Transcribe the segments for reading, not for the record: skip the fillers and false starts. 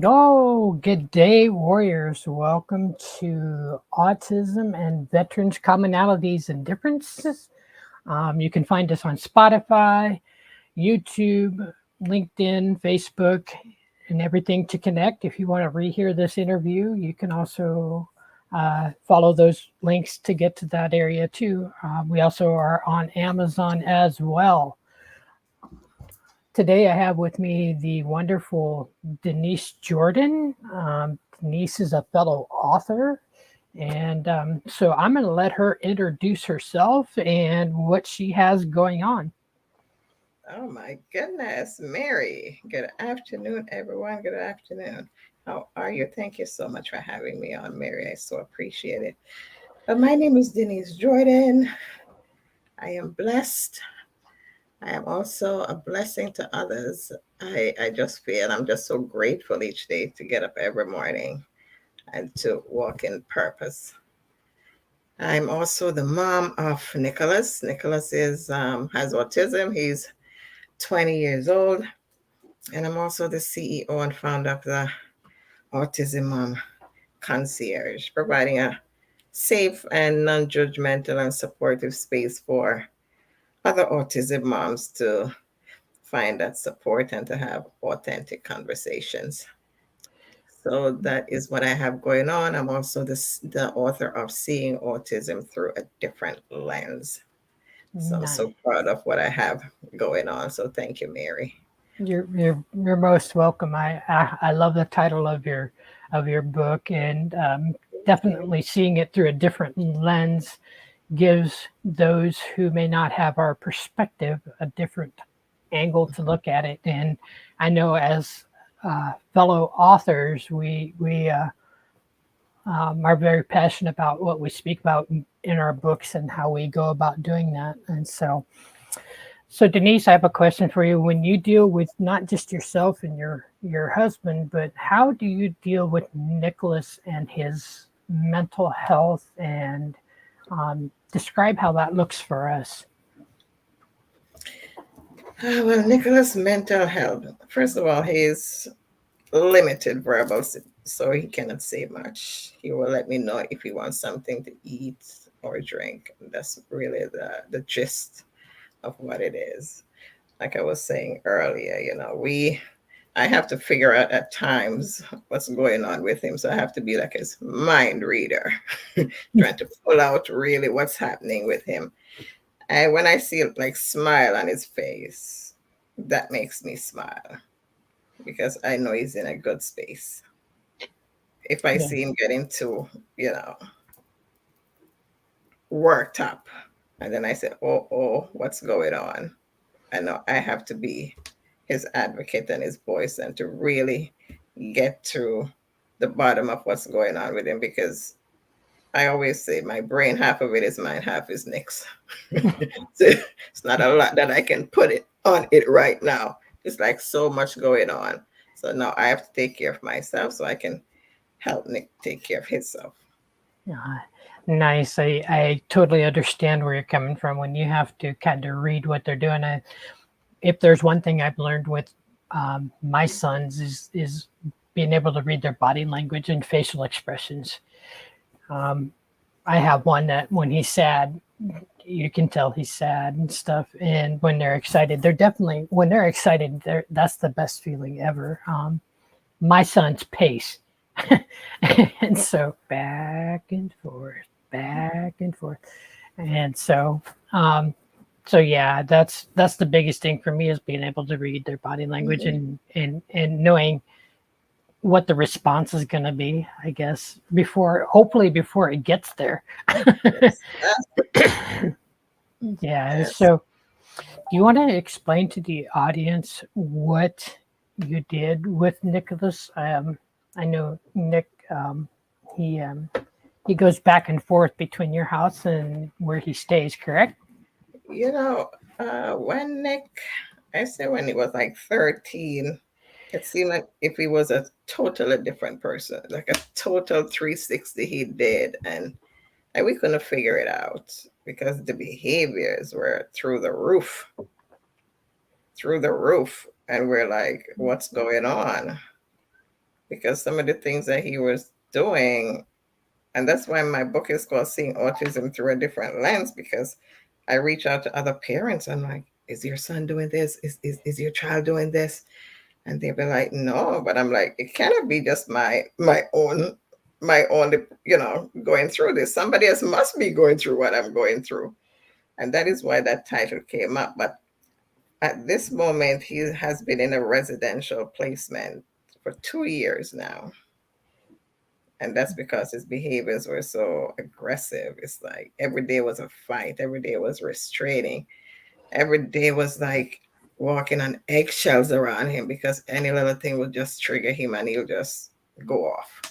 Oh, good day, warriors. Welcome to Autism and Veterans Commonalities and Differences. You can find us on Spotify, YouTube, LinkedIn, Facebook, and everything to connect. If you want to rehear this interview, you can also follow those links to get to that area too. We also are on Amazon as well. Today, I have with me the wonderful Denise Jordan. Denise is a fellow author. And so I'm going to let her introduce herself and what she has going on. Oh my goodness, Mary. Good afternoon, everyone. Good afternoon. How are you? Thank you so much for having me on, Mary. I so appreciate it. My name is Denise Jordan. I am blessed. I am also a blessing to others. I just feel I'm just so grateful each day to get up every morning and to walk in purpose. I'm also the mom of Nicholas. Nicholas is has autism. He's 20 years old. And I'm also the CEO and founder of the Autism Concierge, providing a safe and non judgmental and supportive space for other autism moms to find that support and to have authentic conversations. So that is what I have going on. I'm also the author of Seeing Autism Through a Different Lens. So I'm Nice. so proud of what I have going on. So thank you, Mary. You're most welcome. I love the title of your book, and definitely seeing it through a different lens gives those who may not have our perspective a different angle to look at it. And I know as fellow authors, we are very passionate about what we speak about in our books and how we go about doing that. And so Denise, I have a question for you. When you deal with not just yourself and your husband, but how do you deal with Nicholas and his mental health, and describe how that looks for us? Well, Nicholas' mental health. First of all, he's limited verbal, so he cannot say much. He will let me know if he wants something to eat or drink. That's really the gist of what it is. Like I was saying earlier, I have to figure out at times what's going on with him. So I have to be like his mind reader, trying to pull out really what's happening with him. And when I see like smile on his face, that makes me smile because I know he's in a good space. If I Yeah, see him getting too, you know, worked up, and then I say, oh, what's going on? I know I have to be his advocate and his voice and to really get to the bottom of what's going on with him because I always say my brain, half of it is mine, half is Nick's. So it's not a lot that I can put it on it right now. It's like so much going on. So now I have to take care of myself so I can help Nick take care of himself. yeah. Nice. I totally understand where you're coming from when you have to kind of read what they're doing. If there's one thing I've learned with my sons is being able to read their body language and facial expressions. Um, I have one that when he's sad, you can tell he's sad and stuff. And when they're excited, they're definitely when they're excited, that's the best feeling ever. My son's pace, and so back and forth, and um, so yeah, that's the biggest thing for me is being able to read their body language Mhm. and knowing what the response is going to be, I guess, before hopefully before it gets there. Yes, Yeah. yes. So, do you want to explain to the audience what you did with Nicholas? I know Nick. He um, he goes back and forth between your house and where he stays. Correct? You know, when Nick, I say when he was like 13, it seemed like if he was a totally different person, like a total 360 he did. And we couldn't figure it out because the behaviors were through the roof, through the roof. And we're like, what's going on? because some of the things that he was doing, and that's why my book is called Seeing Autism Through a Different Lens, because I reach out to other parents. I'm like, is your son doing this? Is your child doing this? And they'll be like, no. But I'm like, it cannot be just my own, going through this. Somebody else must be going through what I'm going through. And that is why that title came up. But at this moment, he has been in a residential placement for 2 years now. And that's because his behaviors were so aggressive. It's like every day was a fight, every day was restraining, every day was like walking on eggshells around him, because any little thing will just trigger him and he'll just go off.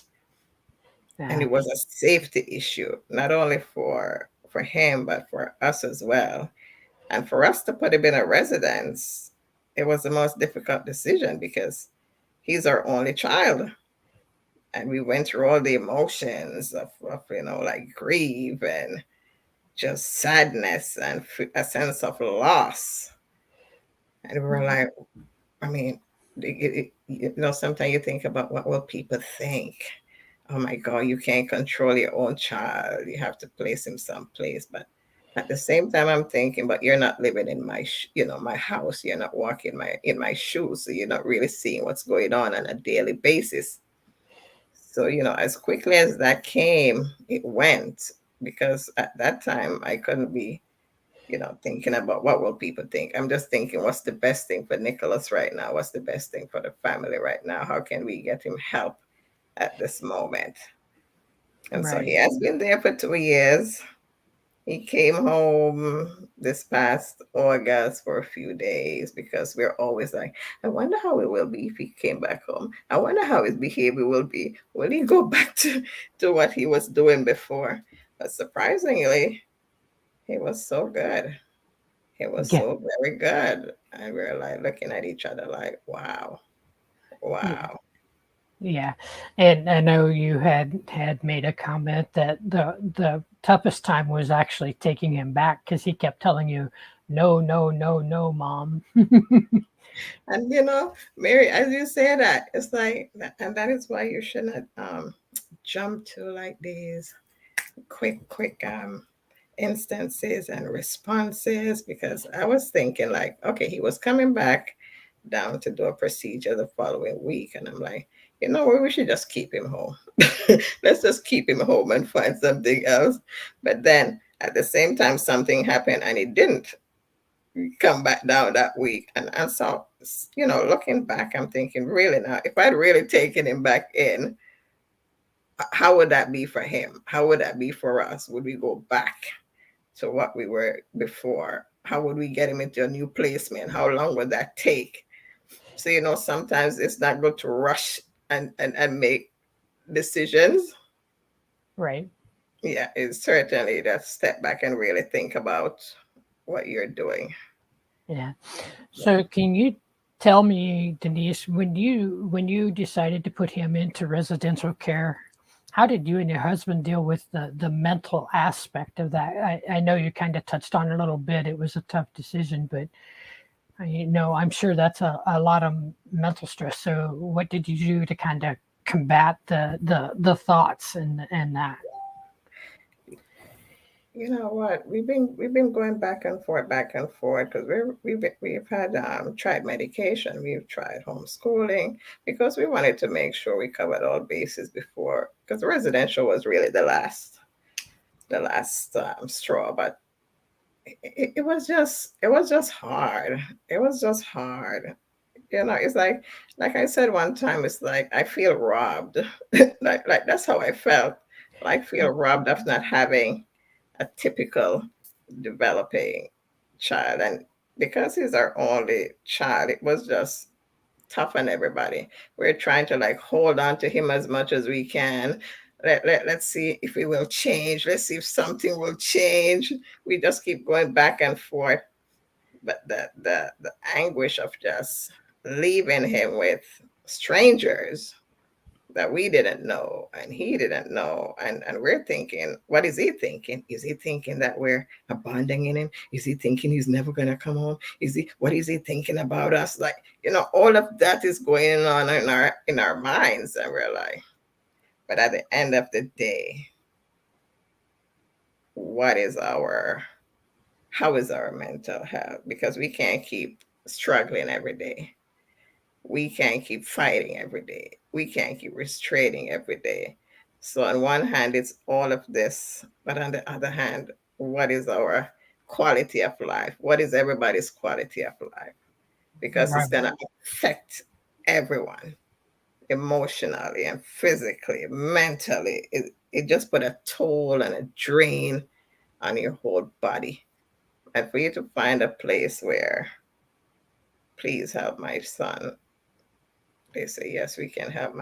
And Yeah. it was a safety issue, not only for him, but for us as well. And for us to put him in a residence, it was the most difficult decision because he's our only child. And we went through all the emotions of like grief and just sadness and a sense of loss. And we were like, I mean, sometimes you think about what will people think. Oh my God, you can't control your own child. You have to place him someplace. But at the same time, I'm thinking, but you're not living in my house. You're not walking in my shoes, so you're not really seeing what's going on a daily basis. So, as quickly as that came, it went, because at that time I couldn't be, thinking about what will people think. I'm just thinking, what's the best thing for Nicholas right now? What's the best thing for the family right now? How can we get him help at this moment? And so Right. he has been there for 2 years. He came home this past August for a few days, because we're always like, I wonder how it will be if he came back home. I wonder how his behavior will be. Will he go back to what he was doing before? But surprisingly, he was so good. He was Yeah. so very good. And we were like looking at each other like, wow, Yeah. wow. Yeah, and I know you had made a comment that the toughest time was actually taking him back because he kept telling you, no, no, no, no, mom. And Mary, as you say that, it's like, and that is why you shouldn't jump to like these quick instances and responses, because I was thinking like, okay, he was coming back down to do a procedure the following week, and I'm like, what, we should just keep him home. Let's just keep him home and find something else. But then at the same time, something happened and he didn't come back down that week. And so, looking back, I'm thinking, really now, if I'd really taken him back in, how would that be for him? How would that be for us? Would we go back to what we were before? How would we get him into a new placement? How long would that take? So, sometimes it's not good to rush and make decisions. Right. Yeah, it's certainly that step back and really think about what you're doing. Yeah. Yeah. So can you tell me, Denise, when you decided to put him into residential care, how did you and your husband deal with the mental aspect of that? I know you kind of touched on it a little bit. It was a tough decision, but I'm sure that's a lot of mental stress. So what did you do to kind of combat the thoughts and that? You know what? We've been going back and forth, because we've had tried medication, we've tried homeschooling, because we wanted to make sure we covered all bases before, because residential was really the last straw. But it was just hard. It was just hard. It's like I said one time, it's like I feel robbed. Like that's how I felt. Like, feel robbed of not having a typical developing child. And because he's our only child, it was just tough on everybody. We're trying to like hold on to him as much as we can. Let's see if it will change. Let's see if something will change. We just keep going back and forth. But the anguish of just leaving him with strangers that we didn't know and he didn't know. And we're thinking, what is he thinking? Is he thinking that we're abandoning him? Is he thinking he's never going to come home? What is he thinking about us? Like, all of that is going on in our minds. And we're like, but at the end of the day, how is our mental health? Because we can't keep struggling every day. We can't keep fighting every day. We can't keep restraining every day. So on one hand, it's all of this, but on the other hand, what is our quality of life? What is everybody's quality of life? Because it's Right. going to affect everyone emotionally and physically, mentally. It just put a toll and a drain on your whole body. And for you to find a place where, please help my son, they say, yes, we can help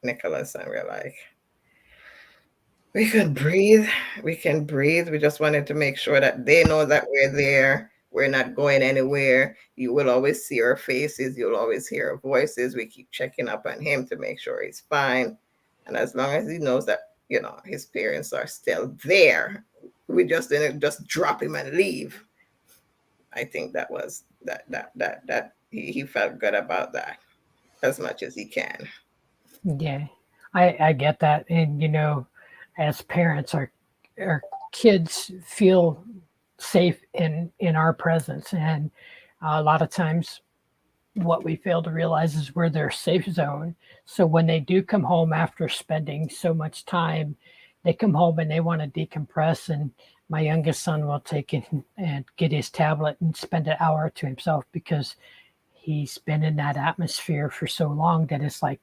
Nicholas. And we're like, we could breathe. We can breathe. We just wanted to make sure that they know that we're there. We're not going anywhere. You will always see our faces. You'll always hear our voices. We keep checking up on him to make sure he's fine. And as long as he knows that, his parents are still there, we just didn't just drop him and leave. I think that was that he felt good about that as much as he can. Yeah, I get that, and as parents, our kids feel safe in our presence, and a lot of times, what we fail to realize is we're their safe zone. So when they do come home after spending so much time, they come home and they want to decompress, and my youngest son will take it and get his tablet and spend an hour to himself because he's been in that atmosphere for so long that it's like,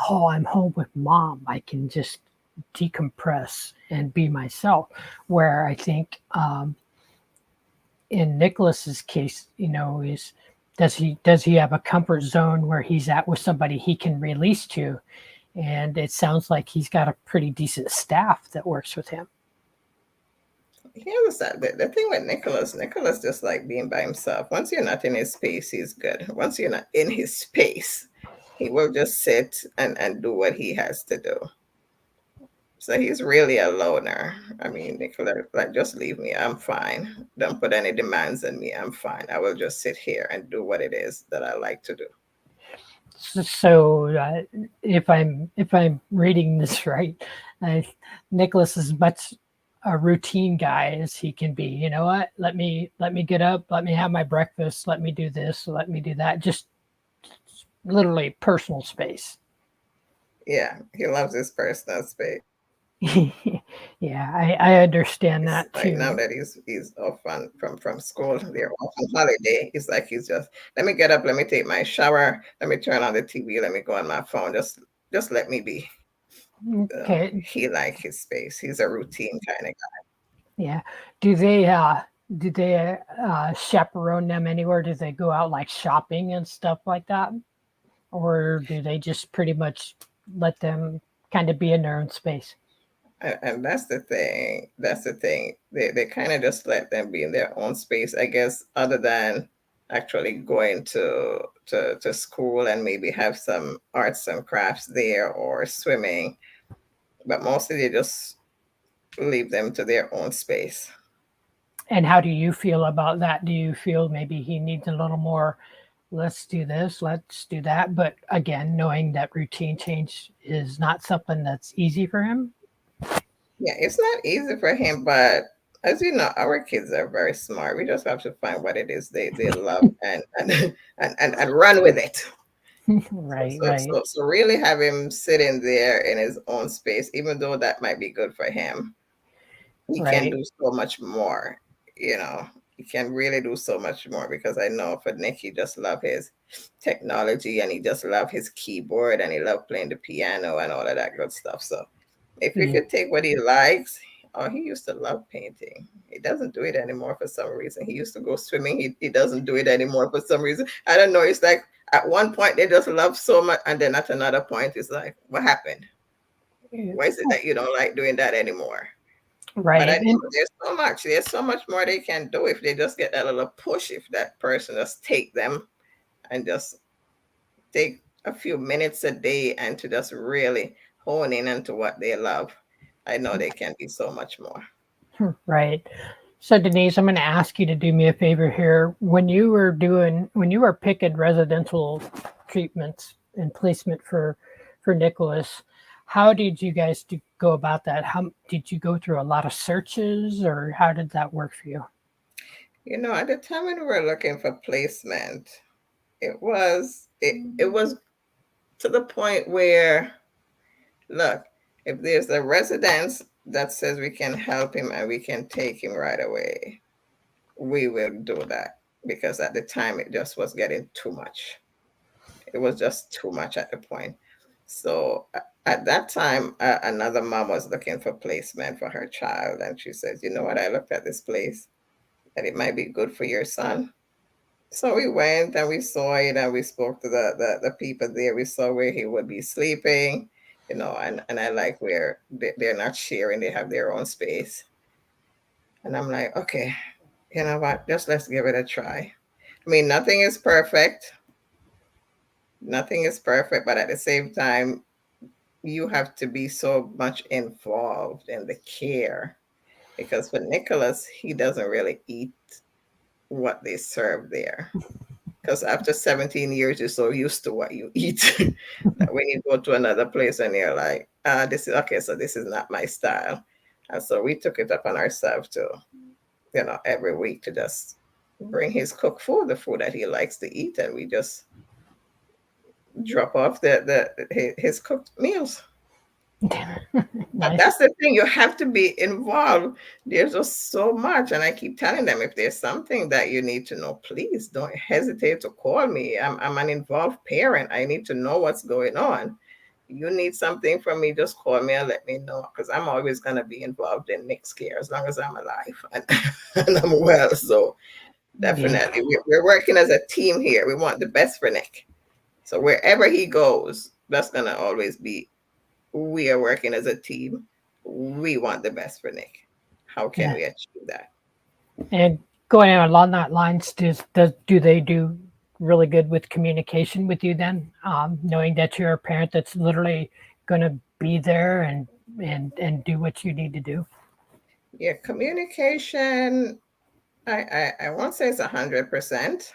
oh, I'm home with mom. I can just decompress and be myself. Where I think in Nicholas's case, is does he have a comfort zone where he's at with somebody he can release to? And it sounds like he's got a pretty decent staff that works with him. He understand the thing with Nicholas just like being by himself. Once you're not in his space, he's good. Once you're not in his space, he will just sit and do what he has to do. So he's really a loner. I mean, Nicholas, like, just leave me. I'm fine. Don't put any demands on me. I'm fine. I will just sit here and do what it is that I like to do. So if I'm reading this right, uh, Nicholas is much a routine guy as he can be. You know what? Let me get up. Let me have my breakfast. Let me do this. Let me do that. Just literally personal space. Yeah, he loves his personal space. Yeah, I understand that Like now too. that he's off from school, they're off on holiday. It's like he's just, let me get up, let me take my shower, let me turn on the TV, let me go on my phone, just let me be. Okay. He like his space. He's a routine kind of Yeah. Do they chaperone them anywhere? Do they go out like shopping and stuff like that? Or do they just pretty much let them kind of be in their own space? guy. And that's the thing. That's the thing. They kind of just let them be in their own space, I guess, other than actually going to school and maybe have some arts and crafts there or swimming. But mostly they just leave them to their own space. And how do you feel about that? Do you feel maybe he needs a little more, let's do this, let's do that? But again, knowing that routine change is not something that's easy for him. Yeah, it's not easy for him, but as you know, our kids are very smart. We just have to find what it is they love and run with it. So, Right, so, right, so, so really have him sitting there in his own space, even though that might be good for him. He can right. do so much more, you know. He can really do so much more because I know for Nick, he just love his technology and he just love his keyboard and he love playing the piano and all of that good stuff. So if we Yeah. could take what he likes, oh, he used to love painting. He doesn't do it anymore for some reason. He used to go swimming. He doesn't do it anymore for some reason. I don't know. It's like at one point they just love so much, and then at another point it's like, what happened? Why is it that you don't like doing that anymore? But I Right. know there's so much more they can do if they just get that little push. If that person just take them and just take a few minutes a day and to just really hone in into what they love, I know they can be so much more. Right. So Denise, I'm going to ask you to do me a favor here. When you were picking residential treatments and placement for Nicholas, how did you guys go about that? How did you go through a lot of searches, or how did that work for you? At the time when we were looking for placement, it was to the point where, look, if there's a residence that says we can help him and we can take him right away, we will do that, because at the time it just was getting too much. It was just too much at the point. So at that time, another mom was looking for placement for her child, and she says, "You know what? I looked at this place, and it might be good for your son." So we went and we saw it, and we spoke to the people there. We saw where he would be sleeping, and I like where they're not sharing; they have their own space. And I'm like, okay, you know what? Just let's give it a try. I mean, nothing is perfect, but at the same time, you have to be so much involved in the care, because for Nicholas, he doesn't really eat what they serve there. Because after 17 years, you're so used to what you eat that when you go to another place and you're like, this is okay, so this is not my style. And so we took it upon ourselves to, every week to just bring his cooked food, the food that he likes to eat, and we just drop off his cooked meals. But Nice. that's the thing, you have to be involved. There's just so much. And I keep telling them, if there's something that you need to know, please don't hesitate to call me. I'm an involved parent. I need to know what's going on. You need something from me, just call me and let me know, because I'm always going to be involved in Nick's care as long as I'm alive and, and I'm well. So Yeah. definitely, we're working as a team here. We want the best for Nick. So wherever he goes, that's going to always be, we are working as a team. We want the best for Nick. How can Yeah. we achieve that? And going on along that lines, do they do really good with communication with you then? Knowing that you're a parent that's literally going to be there and do what you need to do. Yeah, communication, I won't say it's 100%,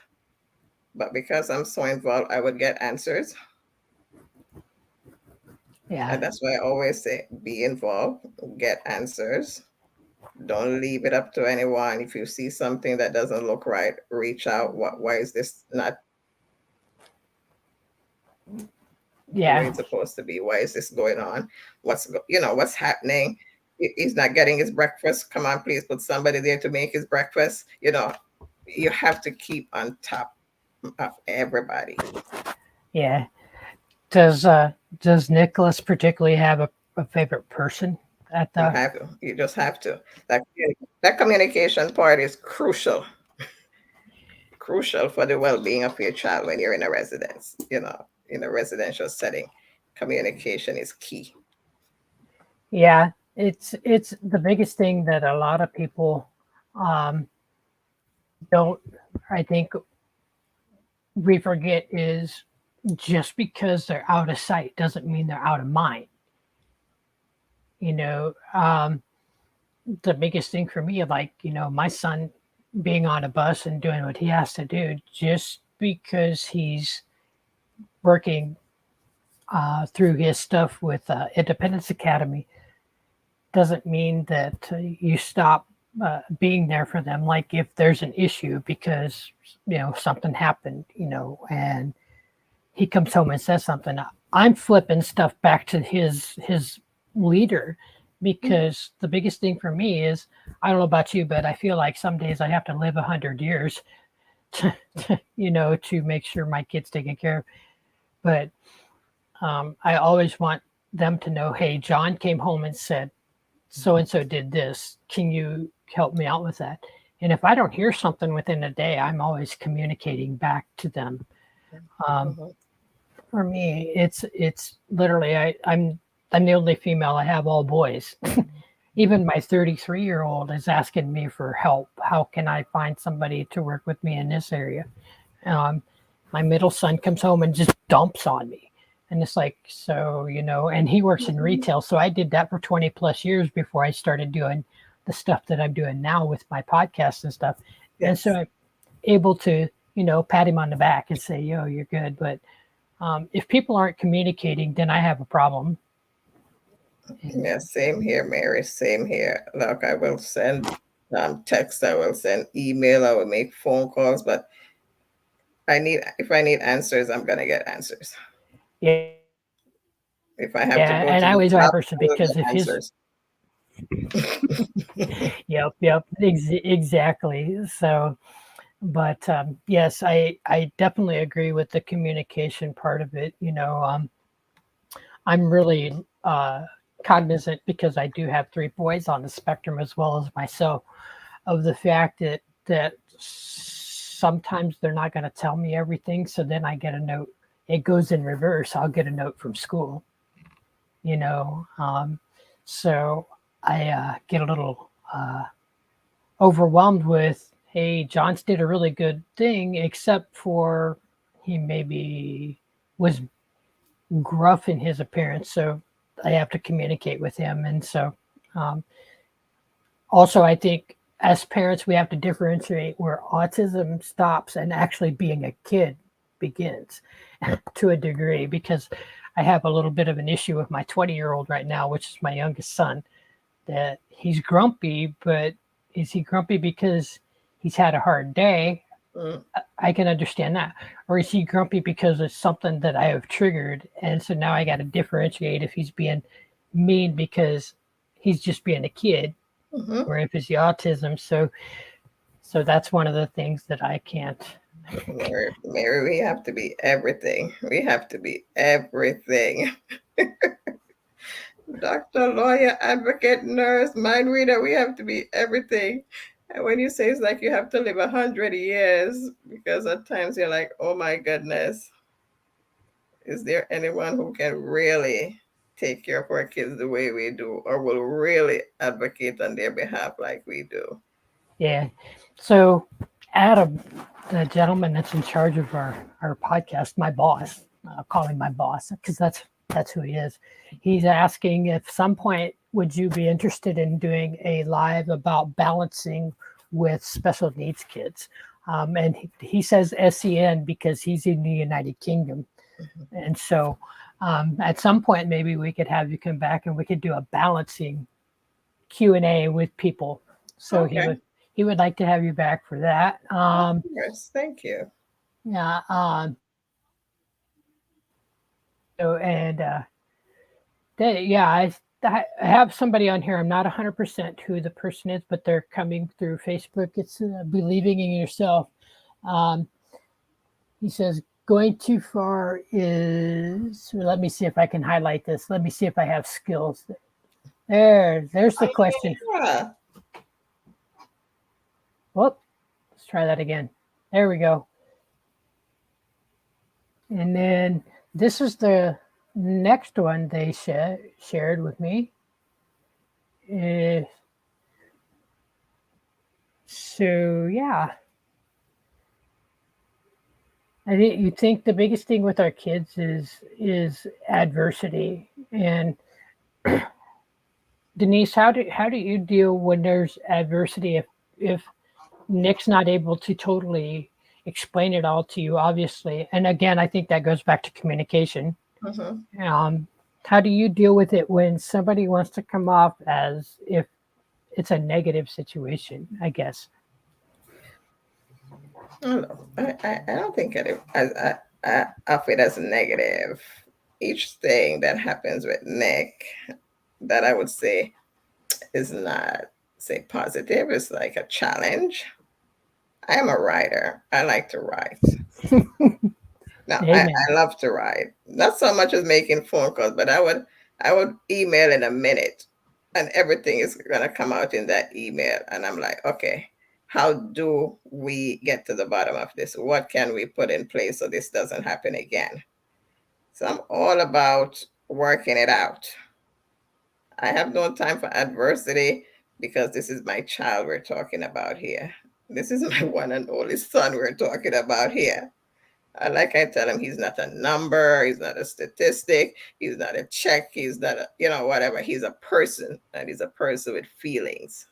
but because I'm so involved, I would get answers. Yeah. And that's why I always say be involved, get answers. Don't leave it up to anyone. If you see something that doesn't look right, reach out. Why is this not the way Yeah. it's supposed to be? Why is this going on? What's happening? He's not getting his breakfast. Come on, please put somebody there to make his breakfast. You have to keep on top of everybody. Yeah. Does Nicholas particularly have a favorite person at You the have to. You just have to. That communication part is crucial for the well-being of your child when you're in a residence. In a residential setting, communication is key. Yeah, it's the biggest thing that a lot of people um, don't, I think, we forget is just because they're out of sight doesn't mean they're out of mind. You know, the biggest thing for me, like, my son being on a bus and doing what he has to do, just because he's working through his stuff with Independence Academy doesn't mean that you stop being there for them. Like if there's an issue because something happened, and he comes home and says something, I'm flipping stuff back to his leader, because the biggest thing for me is, I don't know about you, but I feel like some days I have to live 100 years to make sure my kid's taken care of. But I always want them to know, hey, John came home and said so and so did this. Can you help me out with that? And if I don't hear something within a day, I'm always communicating back to them. Um, Mhm. for me, it's literally I'm the only female. I have all boys. Even my 33-year-old is asking me for help. How can I find somebody to work with me in this area? Um, my middle son comes home and just dumps on me. And it's like, so, and he works in retail. So I did that for 20 plus years before I started doing the stuff that I'm doing now with my podcast and stuff. Yes. And so I'm able to, pat him on the back and say, yo, you're good. But if people aren't communicating, then I have a problem. Yeah, same here, Mary. Same here. Look, I will send text, I will send email, I will make phone calls, but if I need answers, I'm gonna get answers. Yeah. If I have to go And to I the always top, person I will because get if his answers. yep, exactly. So, but yes, I definitely agree with the communication part of it. I'm really cognizant because I do have three boys on the spectrum as well as myself of the fact that sometimes they're not going to tell me everything. So then I get a note. It goes in reverse. I'll get a note from school. You know, so I get a little overwhelmed with, hey, Johns did a really good thing, except for he maybe was gruff in his appearance. So I have to communicate with him. And so um, also, I think as parents, we have to differentiate where autism stops and actually being a kid begins to a degree, because I have a little bit of an issue with my 20-year-old right now, which is my youngest son, that he's grumpy, but is he grumpy because he's had a hard day? Mm. I can understand that. Or is he grumpy because it's something that I have triggered? And so now I got to differentiate if he's being mean because he's just being a kid, Mm-hmm. or if it's the autism. So that's one of the things that I can't. Mary, we have to be everything. We have to be everything. Doctor, lawyer, advocate, nurse, mind reader, we have to be everything. And when you say it's like you have to live 100 years, because at times you're like, oh my goodness, is there anyone who can really take care of our kids the way we do, or will really advocate on their behalf like we do? Yeah. So Adam, the gentleman that's in charge of our podcast, my boss, I'll call him my boss because that's who he is. He's asking if some point would you be interested in doing a live about balancing with special needs kids. And he says SEN because he's in the United Kingdom. Mm-hmm. And so at some point, maybe we could have you come back and we could do a balancing Q&A with people. So Okay. he would like to have you back for that. Yes, thank you. Yeah. So, and yeah, I have somebody on here. I'm not 100% who the person is, but they're coming through Facebook. It's believing in yourself. Um, he says, going too far is, let me see if I can highlight this. Let me see if I have skills. There's the question. Yeah. Whoop, let's try that again. There we go. And then this is the next one they shared with me. So yeah, I think you think the biggest thing with our kids is adversity. And Denise, how do you deal when there's adversity if Nick's not able to totally explain it all to you, obviously? And again, I think that goes back to communication. Mm-hmm. How do you deal with it when somebody wants to come off as if it's a negative situation, I guess? I don't think of it as negative. Each thing that happens with Nick that I would say is not, say, positive, is like a challenge. I am a writer. I like to write. Now, I love to write. Not so much as making phone calls, but I would email in a minute, and everything is gonna come out in that email. And I'm like, okay, how do we get to the bottom of this? What can we put in place so this doesn't happen again? So I'm all about working it out. I have no time for adversity because this is my child we're talking about here. This is my one and only son we're talking about here. Like I tell him, he's not a number, he's not a statistic, he's not a check, he's not a, whatever. He's a person, and he's a person with feelings.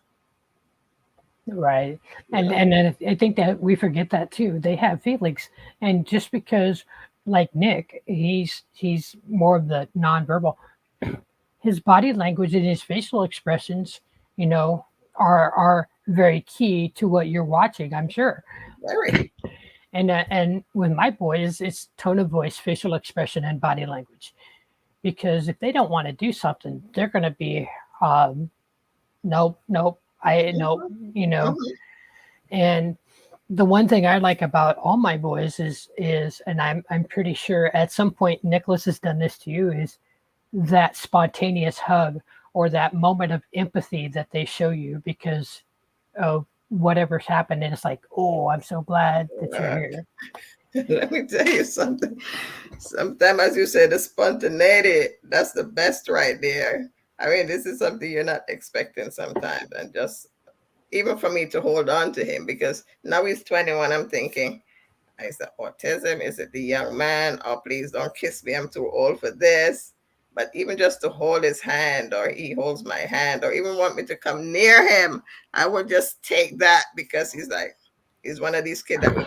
Right. You know? And then I think that we forget that too. They have feelings. And just because like Nick, he's more of the nonverbal, his body language and his facial expressions, you know, are very key to what you're watching, I'm sure. Very. And with my boys, it's tone of voice, facial expression, and body language. Because if they don't want to do something, they're going to be, um, nope, nope, I nope, Mhm, you know. mhm. And the one thing I like about all my boys is, and I'm pretty sure at some point Nicholas has done this to you, is that spontaneous hug or that moment of empathy that they show you because of whatever's happened, and it's like, oh, I'm so glad that you're Uh, here. Let me tell you something. Sometimes, as you say, the spontaneity, that's the best right there. I mean, this is something you're not expecting sometimes. And just even for me to hold on to him, because now he's 21, I'm thinking, is it autism? Is it the young man? Oh, please don't kiss me. I'm too old for this. But even just to hold his hand, or he holds my hand, or even want me to come near him, I would just take that, because he's one of these kids that will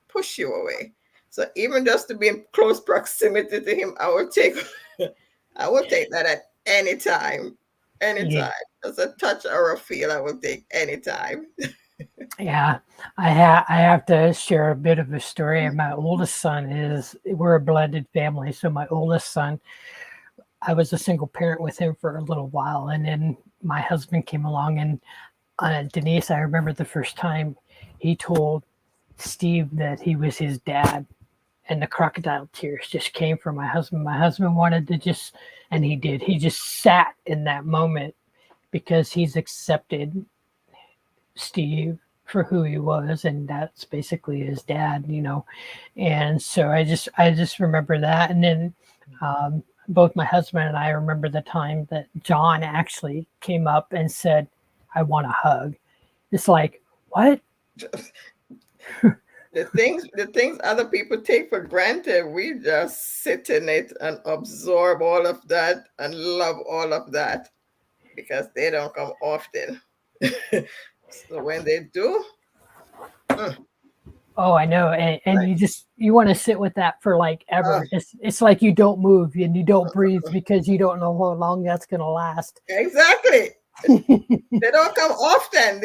push you away. So even just to be in close proximity to him, I will take that at any time, Yeah, anytime. Just a touch or a feel, I will take anytime. yeah. I have to share a bit of a story. My oldest son is we're a blended family, so my oldest son, I was a single parent with him for a little while, and then my husband came along, and Denise, I remember the first time he told Steve that he was his dad, and the crocodile tears just came from my husband. My husband wanted to just, and he did. He just sat in that moment because he's accepted Steve for who he was, and that's basically his dad, you know. And so I just remember that, and then both my husband and I remember the time that John actually came up and said, "I want a hug." It's like, what? The things other people take for granted, we just sit in it and absorb all of that and love all of that, because they don't come often. So when they do, mm, Oh, I know, and like, you want to sit with that for like oh, ever. It's like you don't move and you don't breathe because you don't know how long that's gonna last. exactly. They don't come often.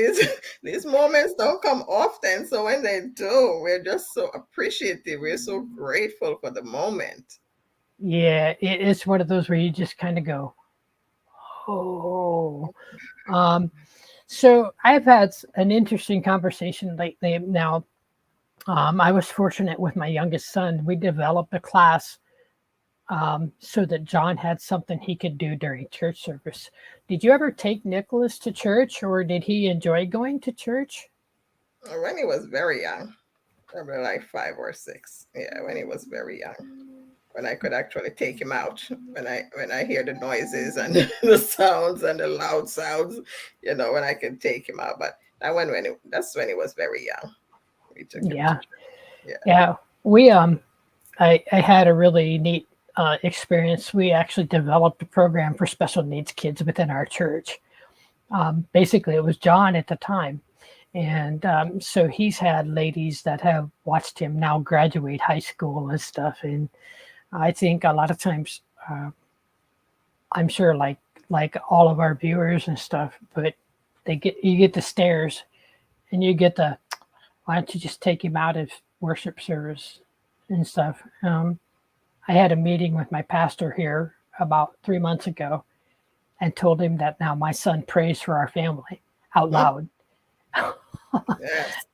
These moments don't come often. So when they do, we're just so appreciative. We're so grateful for the moment. Yeah, it's one of those where you just kind of go, oh. Um, so I've had an interesting conversation lately. Now, I was fortunate with my youngest son. We developed a class so that John had something he could do during church service. Did you ever take Nicholas to church, or did he enjoy going to church? When he was very young, probably like 5 or 6. Yeah, when he was very young, when I could actually take him out, when I hear the noises and the sounds and the loud sounds, when I can take him out. But that's when he was very young. We took him to Yeah, church. Yeah. yeah. We I had a really neat experience. We actually developed a program for special needs kids within our church. Basically, it was John at the time, and so he's had ladies that have watched him now graduate high school and stuff. And I think a lot of times, uh, I'm sure like all of our viewers and stuff, but you get the stares and you get the why don't you just take him out of worship service and stuff. I had a meeting with my pastor here about 3 months ago and told him that now my son prays for our family out Hmm? loud. Yes.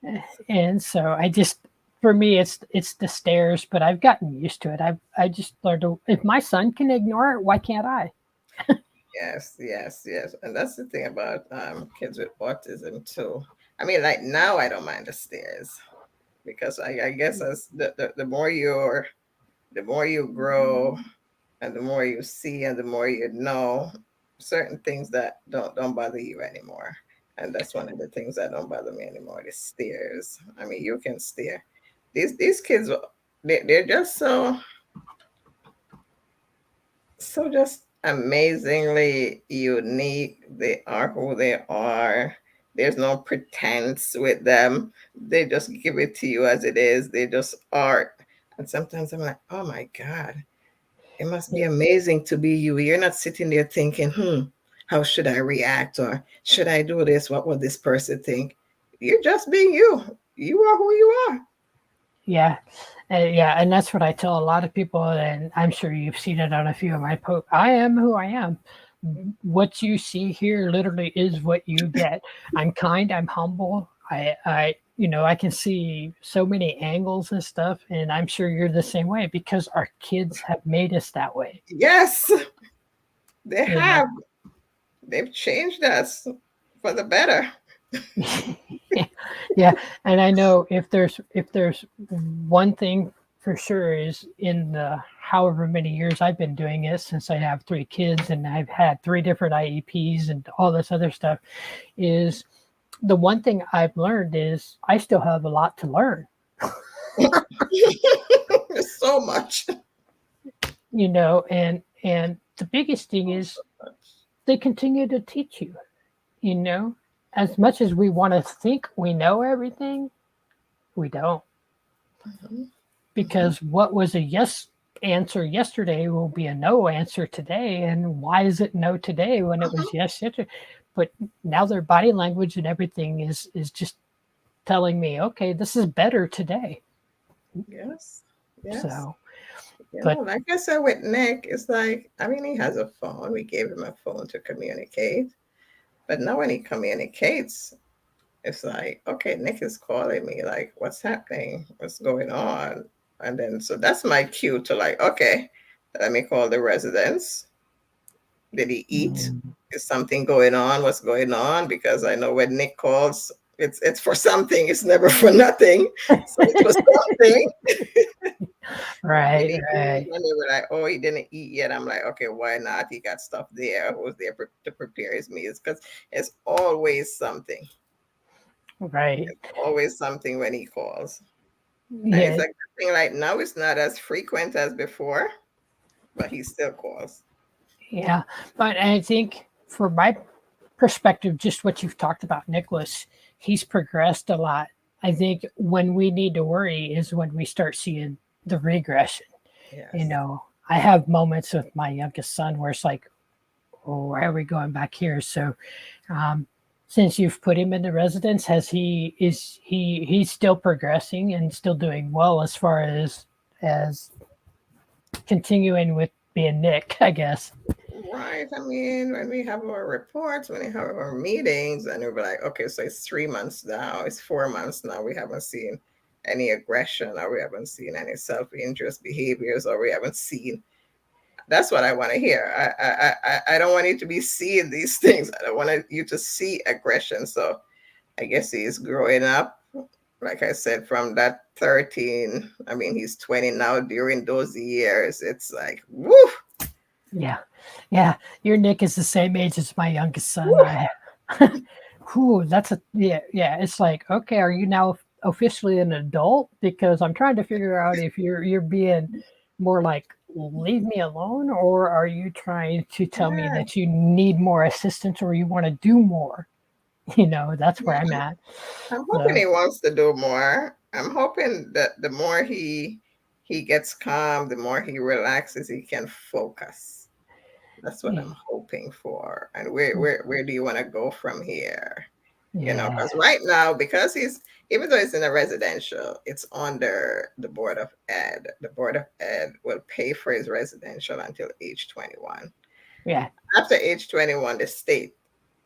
And so I just, for me, it's the stairs, but I've gotten used to it. I just learned to, if my son can ignore it, why can't I? Yes, yes, yes. And that's the thing about kids with autism too. I mean, like now I don't mind the stairs, because I guess as the more you grow, and the more you see and the more you know, certain things that don't bother you anymore. And that's one of the things that don't bother me anymore, the stairs. I mean, you can stare. these kids, they're just so just amazingly unique. They are who they are. There's no pretense with them. They just give it to you as it is. They just are. And sometimes I'm like, oh my God, it must be amazing to be you. You're not sitting there thinking, how should I react? Or should I do this? What would this person think? You're just being you. You are who you are. Yeah. Yeah. And that's what I tell a lot of people. And I'm sure you've seen it on a few of my posts. I am who I am. What you see here literally is what you get. I'm kind, I'm humble. I can see so many angles and stuff. And I'm sure you're the same way because our kids have made us that way. Yes, they You have. They've changed us for the better. Yeah, and I know if there's one thing for sure is in the however many years I've been doing it since I have 3 kids and I've had 3 different IEPs and all this other stuff, is the one thing I've learned is I still have a lot to learn. So much. And the biggest thing is they continue to teach you, you know, as much as we want to think we know everything, we don't. Because what was a yes answer yesterday will be a no answer today. And why is it no today when it was yes yesterday? But now their body language and everything is just telling me, okay, this is better today. Yes. Yes. So, like I said with Nick, it's like, I mean, he has a phone. We gave him a phone to communicate. But now when he communicates, it's like, okay, Nick is calling me, like, what's happening? What's going on? And then, so that's my cue to like, okay, let me call the residents. Did he eat? Is something going on? What's going on? Because I know when Nick calls, it's for something. It's never for nothing. So it was something. right. When they were like, oh, he didn't eat yet. I'm like, okay, why not? He got stuff there. Who was there to prepare his meals? Because it's always something. Right. It's always something when he calls. Yeah. And it's like thing like now it's not as frequent as before, but he still calls. Yeah. But I think from my perspective, just what you've talked about, Nicholas, he's progressed a lot. I think when we need to worry is when we start seeing the regression. Yes. I have moments with my youngest son where it's like, oh, why are we going back here? So since you've put him in the residence, he's still progressing and still doing well as far as continuing with being Nick, I guess. Right. I mean, when we have our reports, when we have our meetings, and we're like, okay, so it's 3 months now, it's 4 months now, we haven't seen any aggression, or we haven't seen any self-injurious behaviors, or we haven't seen. That's what I want to hear. I don't want you to be seeing these things. I don't want you to see aggression. So I guess he's growing up. Like I said, from that 13, I mean, he's 20 now. During those years, it's like, woo. Yeah. Your Nick is the same age as my youngest son. Yeah. It's like, okay, are you now officially an adult? Because I'm trying to figure out if you're being more like, leave me alone, or are you trying to tell me that you need more assistance or you want to do more? That's where I'm at. I'm hoping he wants to do more. I'm hoping that the more he gets calm, the more he relaxes, he can focus. That's what I'm hoping for. And where do you want to go from here? Because right now, because even though it's in a residential, it's under the Board of Ed. The Board of Ed will pay for his residential until age 21. Yeah. After age 21, the state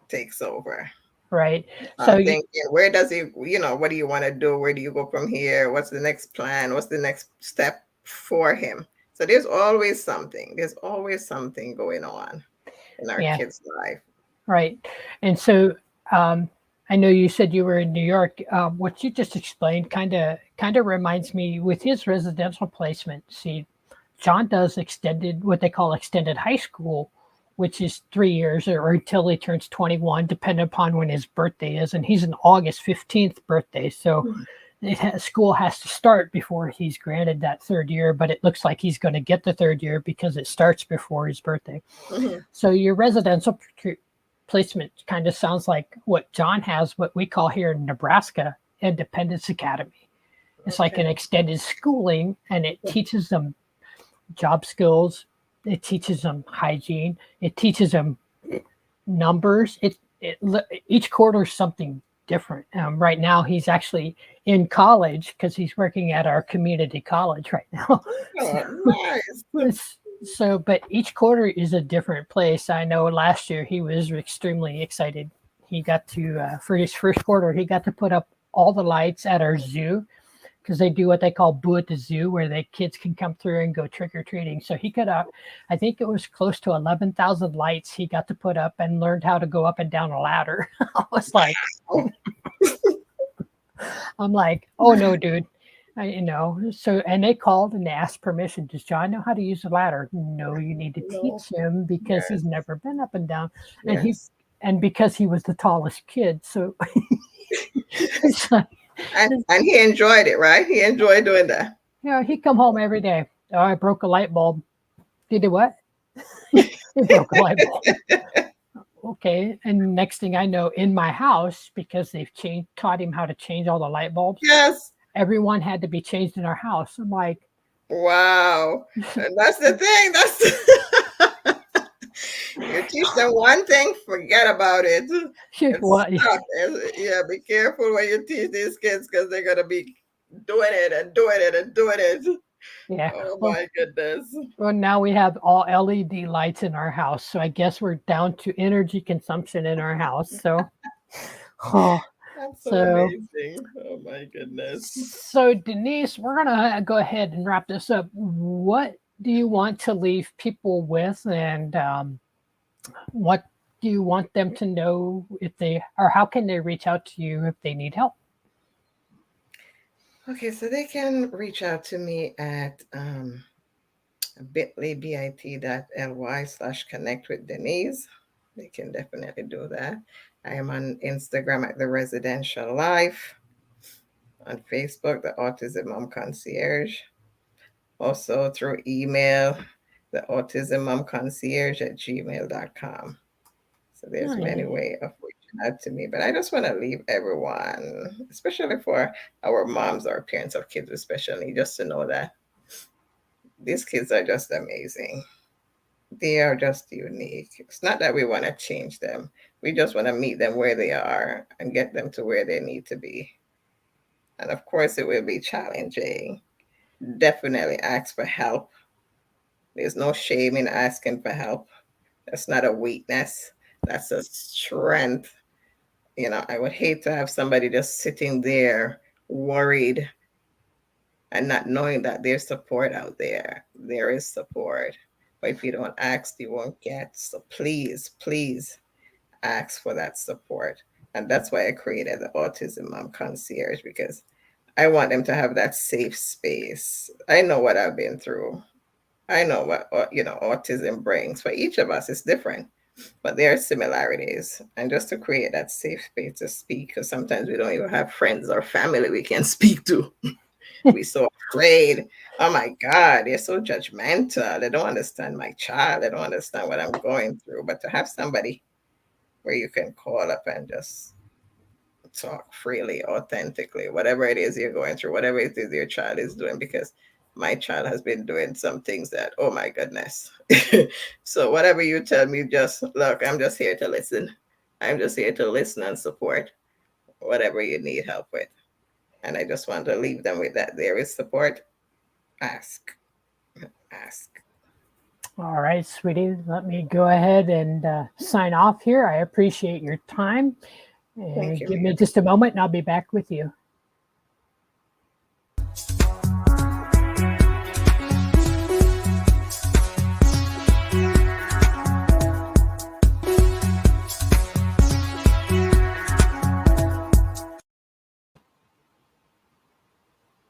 takes over. Right. So I'm thinking, where does he, what do you want to do? Where do you go from here? What's the next plan? What's the next step for him? So there's always something. There's always something going on in our kids' life. Right. And so I know you said you were in New York. What you just explained kind of reminds me with his residential placement. See, John does what they call extended high school, which is 3 years or until he turns 21, depending upon when his birthday is. And he's an August 15th birthday. So school has to start before he's granted that third year, but it looks like he's going to get the third year because it starts before his birthday. Mhm. So your residential placement kind of sounds like what John has, what we call here in Nebraska, Independence Academy. It's like an Okay. extended schooling, and it teaches them job skills. It teaches them hygiene. It teaches them numbers. Each quarter is something different. Right now, he's actually in college because he's working at our community college right now. Oh, nice. But each quarter is a different place. I know last year he was extremely excited. He got to for his first quarter, he got to put up all the lights at our zoo because they do what they call Boo at the Zoo, where the kids can come through and go trick or treating. So he got up, I think it was close to 11,000 lights he got to put up, and learned how to go up and down a ladder. I was like, Oh, I'm like, oh no, dude. So, and they called and they asked permission. Does John know how to use the ladder? No, you need to no. teach him because he's Yes. never been up and down. And Yes. because he was the tallest kid. So it's like, And he enjoyed it, right? He enjoyed doing that. he'd come home every day. Oh, I broke a light bulb. You did what? He broke a light bulb. Okay. And next thing I know, in my house, because they've taught him how to change all the light bulbs, Yes. everyone had to be changed in our house. I'm like, Wow. And that's the thing. That's you teach them one thing, forget about it. It's what? stuck. Yeah, be careful when you teach these kids because they're gonna be doing it and doing it and doing it. Yeah. Oh Well, my goodness. now we have all LED lights in our house. So I guess we're down to energy consumption in our house. So, oh, That's so so, amazing. Oh my goodness. so Denise, we're going to go ahead and wrap this up. What do you want to leave people with? And what do you want them to know or how can they reach out to you if they need help? Okay, so they can reach out to me at bit.ly/connect with Denise. They can definitely do that. I am on Instagram at the Residential Life, on Facebook, the Autism Mom Concierge, also through email, the Autism Mom Concierge at gmail.com. So there's many ways of reaching out to me, but I just want to leave everyone, especially for our moms or parents of kids with special needs, just to know that these kids are just amazing. They are just unique. It's not that we want to change them. We just want to meet them where they are and get them to where they need to be. And of course, it will be challenging. Definitely ask for help. There's no shame in asking for help. That's not a weakness, that's a strength. I would hate to have somebody just sitting there worried and not knowing that there's support out there. There is support. But if you don't ask, you won't get. So please, please ask for that support. And that's why I created the Autism Mom Concierge, because I want them to have that safe space. I know what I've been through. I know what autism brings. For each of us, it's different, but there are similarities. And just to create that safe space to speak, because sometimes we don't even have friends or family we can speak to. We're so afraid. Oh my God, they're so judgmental. They don't understand my child. They don't understand what I'm going through. But to have somebody where you can call up and just talk freely, authentically, whatever it is you're going through, whatever it is your child is doing, because my child has been doing some things that, oh my goodness. So whatever you tell me, just look, I'm just here to listen. I'm just here to listen and support whatever you need help with. And I just want to leave them with that. There is support. Ask. Ask. All right, sweetie. Let me go ahead and sign off here. I appreciate your time. Thank And you, give me Mary. just a moment and I'll be back with you.